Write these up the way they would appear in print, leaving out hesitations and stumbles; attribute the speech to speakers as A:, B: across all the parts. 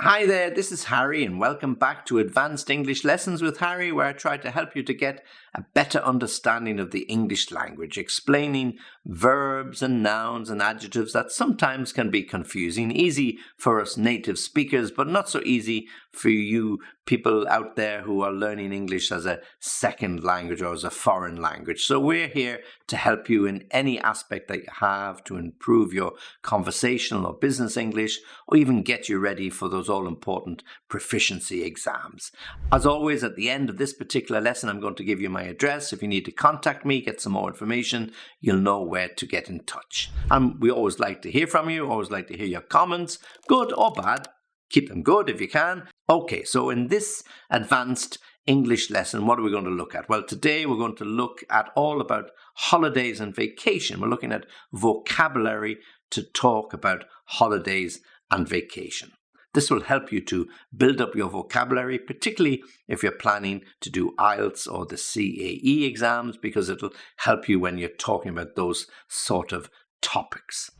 A: Hi there, this is Harry, and welcome back to Advanced English Lessons with Harry, where I try to help you to get a better understanding of the English language, explaining verbs and nouns and adjectives that sometimes can be confusing, easy for us native speakers, but not so easy for you people out there who are learning English as a second language or as a foreign language. So we're here to help you in any aspect that you have to improve your conversational or business English, or even get you ready for those all-important proficiency exams. As always, at the end of this particular lesson, I'm going to give you my address. If you need to contact me, get some more information, you'll know where to get in touch. And we always like to hear from you, always like to hear your comments, good or bad. Keep them good if you can. Okay, so in this advanced English lesson, what are we going to look at? Well, today we're going to look at all about holidays and vacation. We're looking at vocabulary to talk about holidays and vacation. This will help you to build up your vocabulary, particularly if you're planning to do IELTS or the CAE exams, because it'll help you when you're talking about those sort of topics.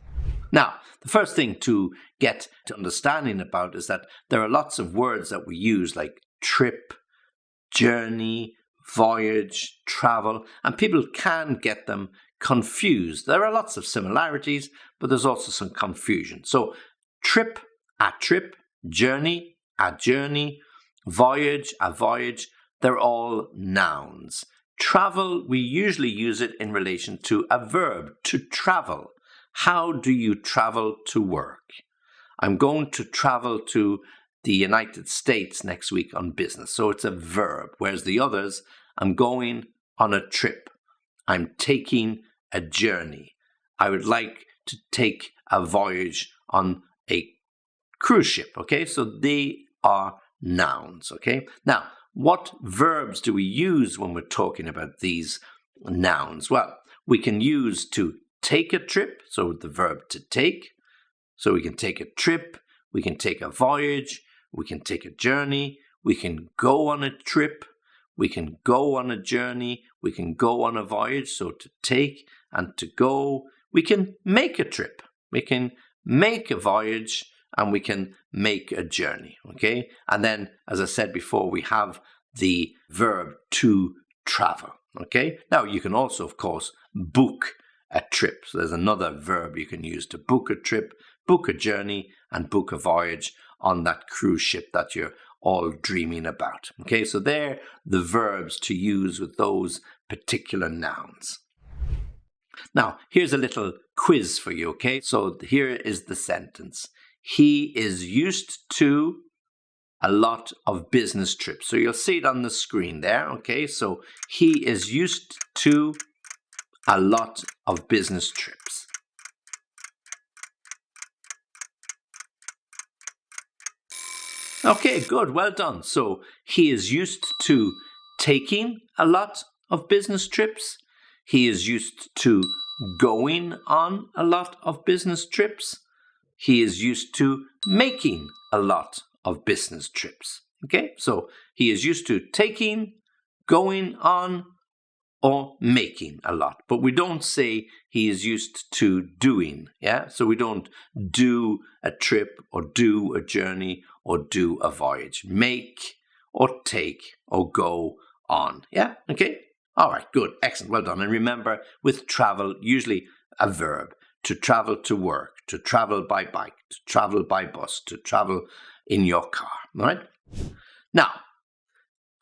A: Now, the first thing to get to understanding about is that there are lots of words that we use like trip, journey, voyage, travel, and people can get them confused. There are lots of similarities, but there's also some confusion. So trip, a trip, journey, a journey, voyage, a voyage, they're all nouns. Travel, we usually use it in relation to a verb, to travel. How do you travel to work? I'm going to travel to the United States next week on business. So it's a verb, whereas the others, I'm going on a trip. I'm taking a journey. I would like to take a voyage on a cruise ship, okay? So they are nouns, okay? Now, what verbs do we use when we're talking about these nouns? Well, we can use to take a trip, so the verb to take. So we can take a trip, we can take a voyage, we can take a journey, we can go on a trip, we can go on a journey, we can go on a voyage, so to take and to go. We can make a trip, we can make a voyage, and we can make a journey, okay? And then, as I said before, we have the verb to travel, okay? Now, you can also, of course, book a trip. So there's another verb you can use to book a trip, book a journey, and book a voyage on that cruise ship that you're all dreaming about. Okay, so they're the verbs to use with those particular nouns. Now, here's a little quiz for you, okay? So here is the sentence. He is used to a lot of business trips. So you'll see it on the screen there, okay? So he is used to a lot of business trips. Okay, good, well done. So he is used to taking a lot of business trips. He is used to going on a lot of business trips. He is used to making a lot of business trips. Okay, so he is used to taking, going on, or making a lot. But we don't say he is used to doing, yeah? So we don't do a trip or do a journey or do a voyage. Make or take or go on, yeah? Okay? All right, good, excellent, well done. And remember, with travel, usually a verb. To travel to work, to travel by bike, to travel by bus, to travel in your car, all right? Now,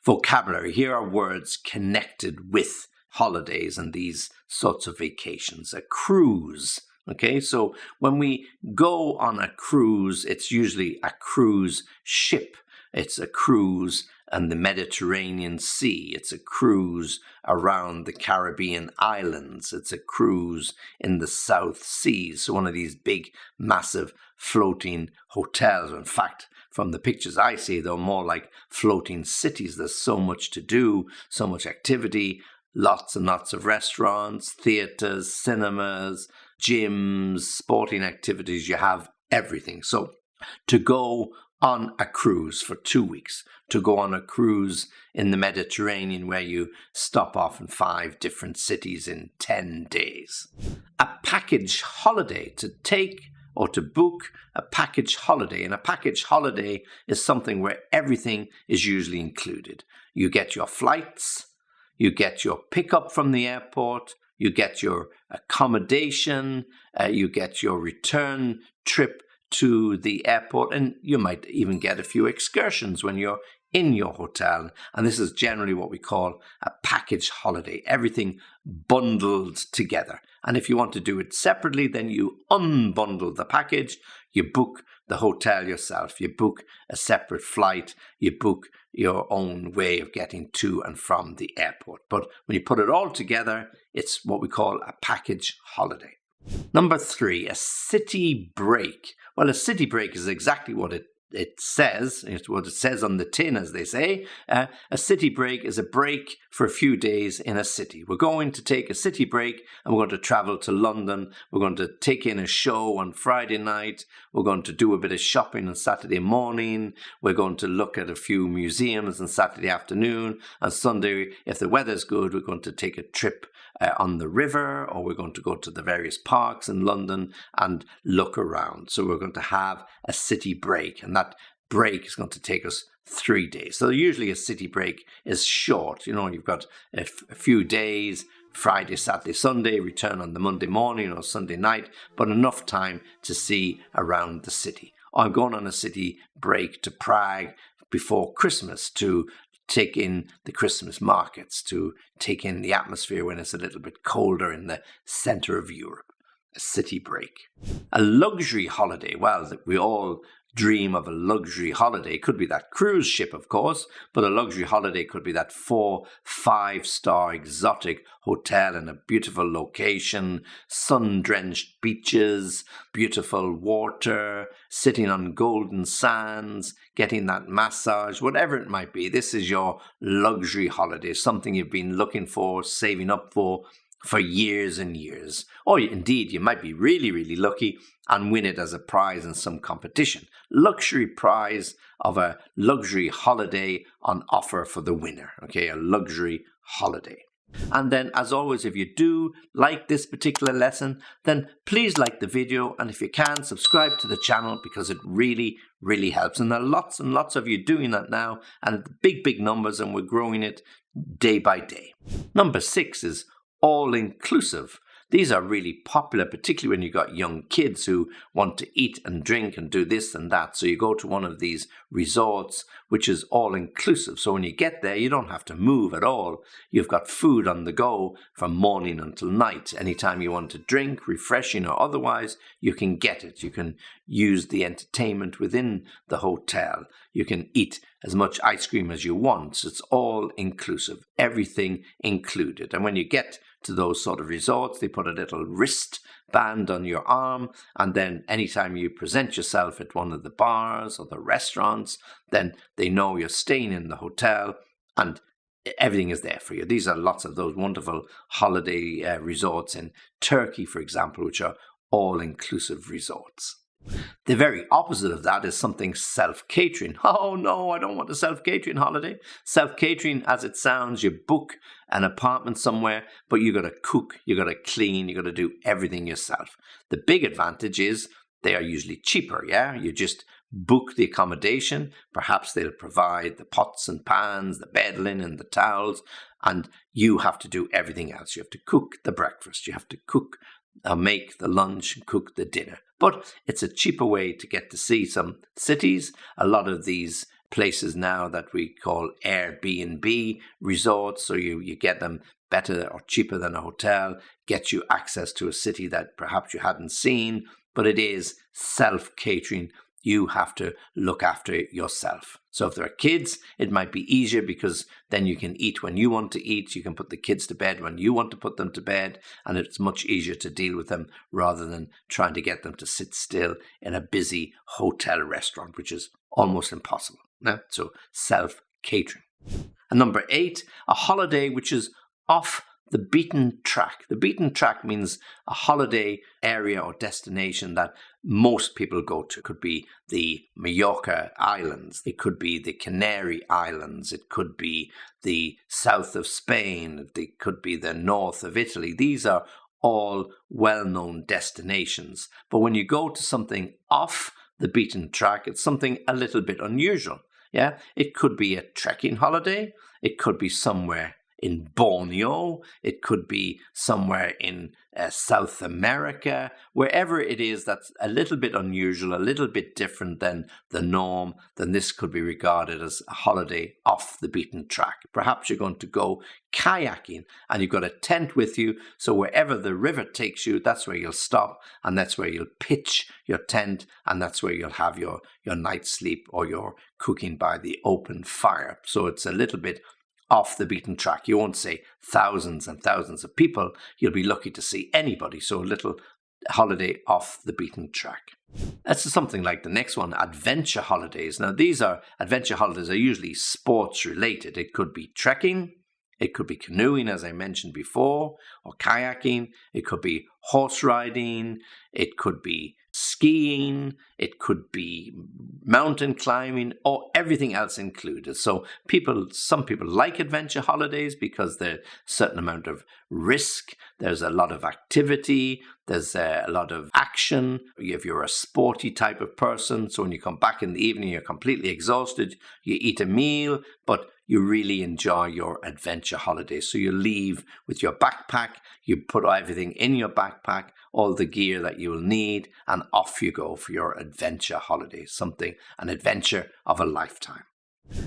A: vocabulary. Here are words connected with holidays and these sorts of vacations. A cruise, okay? So when we go on a cruise, it's usually a cruise ship. It's a cruise in the Mediterranean Sea. It's a cruise around the Caribbean islands. It's a cruise in the South Seas. So one of these big, massive floating hotels. In fact, from the pictures I see, they're more like floating cities. There's so much to do, so much activity, lots and lots of restaurants, theaters, cinemas, gyms, sporting activities. You have everything. So to go on a cruise for 2 weeks, to go on a cruise in the Mediterranean where you stop off in 5 different cities in 10 days. A package holiday, to take or to book a package holiday. And a package holiday is something where everything is usually included. You get your flights, you get your pickup from the airport, you get your accommodation, you get your return trip to the airport, and you might even get a few excursions when you're in your hotel. And this is generally what we call a package holiday, everything bundled together. And if you want to do it separately, then you unbundle the package, you book the hotel yourself, you book a separate flight, you book your own way of getting to and from the airport. But when you put it all together, it's what we call a package holiday. Number 3, a city break. Well, a city break is exactly what it says. It's what it says on the tin, as they say. A city break is a break for a few days in a city. We're going to take a city break and we're going to travel to London. We're going to take in a show on Friday night. We're going to do a bit of shopping on Saturday morning. We're going to look at a few museums on Saturday afternoon. On Sunday, if the weather's good, we're going to take a trip on the river, or we're going to go to the various parks in London and look around. So we're going to have a city break, and that break is going to take us 3 days. So usually a city break is short. You know, you've got a few days, Friday, Saturday, Sunday, return on the Monday morning or Sunday night, but enough time to see around the city. I'm going on a city break to Prague before Christmas to take in the Christmas markets, to take in the atmosphere when it's a little bit colder in the center of Europe. A city break. A luxury holiday. Well, we all dream of a luxury holiday. It could be that cruise ship, of course, but a luxury holiday could be that 4-5-star exotic hotel in a beautiful location, sun-drenched beaches, beautiful water, sitting on golden sands, getting that massage, whatever it might be. This is your luxury holiday, something you've been looking for, saving up for years and years. Or indeed, you might be really, really lucky and win it as a prize in some competition. Luxury prize of a luxury holiday on offer for the winner. Okay, a luxury holiday. And then, as always, if you do like this particular lesson, then please like the video, and if you can, subscribe to the channel, because it really, really helps. And there are lots and lots of you doing that now, and big numbers, and we're growing it day by day. Number 6 is all-inclusive. These are really popular, particularly when you've got young kids who want to eat and drink and do this and that. So you go to one of these resorts, which is all-inclusive. So when you get there, you don't have to move at all. You've got food on the go from morning until night. Anytime you want to drink, refreshing or otherwise, you can get it. You can use the entertainment within the hotel. You can eat as much ice cream as you want. So it's all-inclusive, everything included. And when you get to those sort of resorts, they put a little wristband on your arm, and then anytime you present yourself at one of the bars or the restaurants, then they know you're staying in the hotel and everything is there for you. These are lots of those wonderful holiday resorts in Turkey, for example, which are all-inclusive resorts. The very opposite of that is something self-catering. Oh no, I don't want a self-catering holiday. Self-catering, as it sounds, you book an apartment somewhere, but you got to cook, you got to clean, you got to do everything yourself. The big advantage is they are usually cheaper, yeah? You just book the accommodation, perhaps they'll provide the pots and pans, the bed linen, the towels, and you have to do everything else. You have to cook the breakfast, you have to cook make the lunch and cook the dinner. But it's a cheaper way to get to see some cities. A lot of these places now that we call Airbnb resorts, so you get them better or cheaper than a hotel, get you access to a city that perhaps you hadn't seen, but it is self-catering. You have to look after yourself. So if there are kids, it might be easier because then you can eat when you want to eat. You can put the kids to bed when you want to put them to bed. And it's much easier to deal with them rather than trying to get them to sit still in a busy hotel restaurant, which is almost impossible. Yeah? So self-catering. And number 8, a holiday which is off the beaten track. The beaten track means a holiday area or destination that most people go to. It could be the Mallorca Islands. It could be the Canary Islands. It could be the south of Spain. It could be the north of Italy. These are all well-known destinations. But when you go to something off the beaten track, it's something a little bit unusual. Yeah, it could be a trekking holiday. It could be somewhere in Borneo. It could be somewhere in South America. Wherever it is that's a little bit unusual, a little bit different than the norm, then this could be regarded as a holiday off the beaten track. Perhaps you're going to go kayaking and you've got a tent with you, so wherever the river takes you, that's where you'll stop, and that's where you'll pitch your tent, and that's where you'll have your night's sleep or your cooking by the open fire. So it's a little bit off the beaten track. You won't say thousands and thousands of people. You'll be lucky to see anybody. So a little holiday off the beaten track. That's something like the next one, adventure holidays. Now, adventure holidays are usually sports related. It could be trekking. It could be canoeing, as I mentioned before, or kayaking. It could be horse riding. It could be skiing. It could be mountain climbing, or everything else included. So some people like adventure holidays because there's a certain amount of risk. There's a lot of activity. There's a lot of action. If you're a sporty type of person, so when you come back in the evening, you're completely exhausted. You eat a meal, but you really enjoy your adventure holiday. So you leave with your backpack, you put everything in your backpack, all the gear that you will need, and off you go for your adventure holiday, an adventure of a lifetime.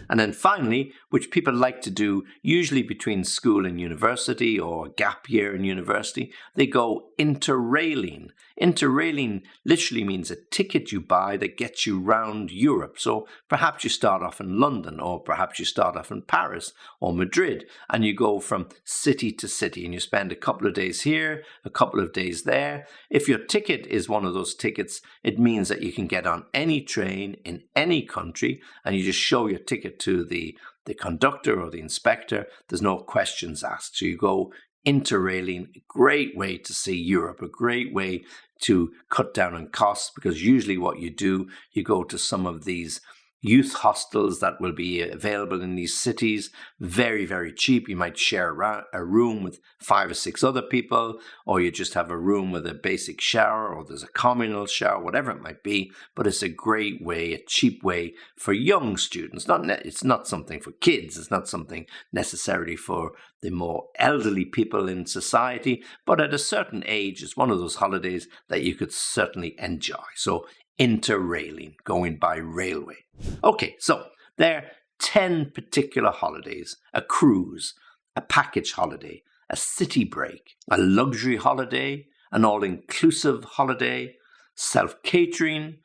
A: And then finally, which people like to do usually between school and university or gap year and university, they go interrailing. Interrailing literally means a ticket you buy that gets you round Europe. So perhaps you start off in London, or perhaps you start off in Paris or Madrid, and you go from city to city and you spend a couple of days here, a couple of days there. If your ticket is one of those tickets, it means that you can get on any train in any country and you just show your ticket to the conductor or the inspector. There's no questions asked. So you go interrailing, a great way to see Europe, a great way to cut down on costs, because usually what you do, you go to some of these youth hostels that will be available in these cities, very, very cheap. You might share a room with 5 or 6 other people, or you just have a room with a basic shower, or there's a communal shower, whatever it might be. But it's a great way, a cheap way for young students. It's not something for kids. It's not something necessarily for the more elderly people in society. But at a certain age, it's one of those holidays that you could certainly enjoy. So interrailing, going by railway. Okay, so there are 10 particular holidays: a cruise, a package holiday, a city break, a luxury holiday, an all-inclusive holiday, self-catering,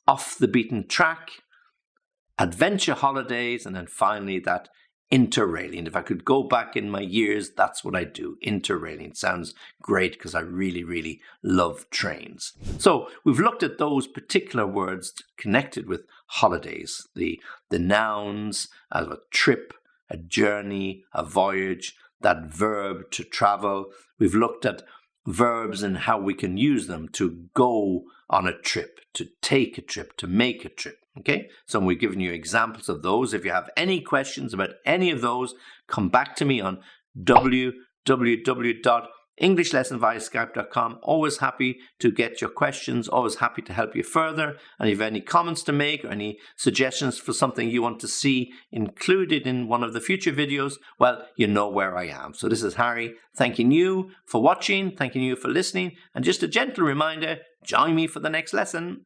A: off the beaten track, adventure holidays, and then finally that interrailing. If I could go back in my years, that's what I do. Interrailing sounds great because I really, really love trains. So we've looked at those particular words connected with holidays, the nouns as a trip, a journey, a voyage, that verb to travel. We've looked at verbs and how we can use them to go on a trip, to take a trip, to make a trip. Okay, so we've given you examples of those. If you have any questions about any of those, come back to me on www.englishlessonviaskype.com. Always happy to get your questions, always happy to help you further. And if you have any comments to make or any suggestions for something you want to see included in one of the future videos, well, you know where I am. So this is Harry, thanking you for watching, thanking you for listening, and just a gentle reminder, join me for the next lesson.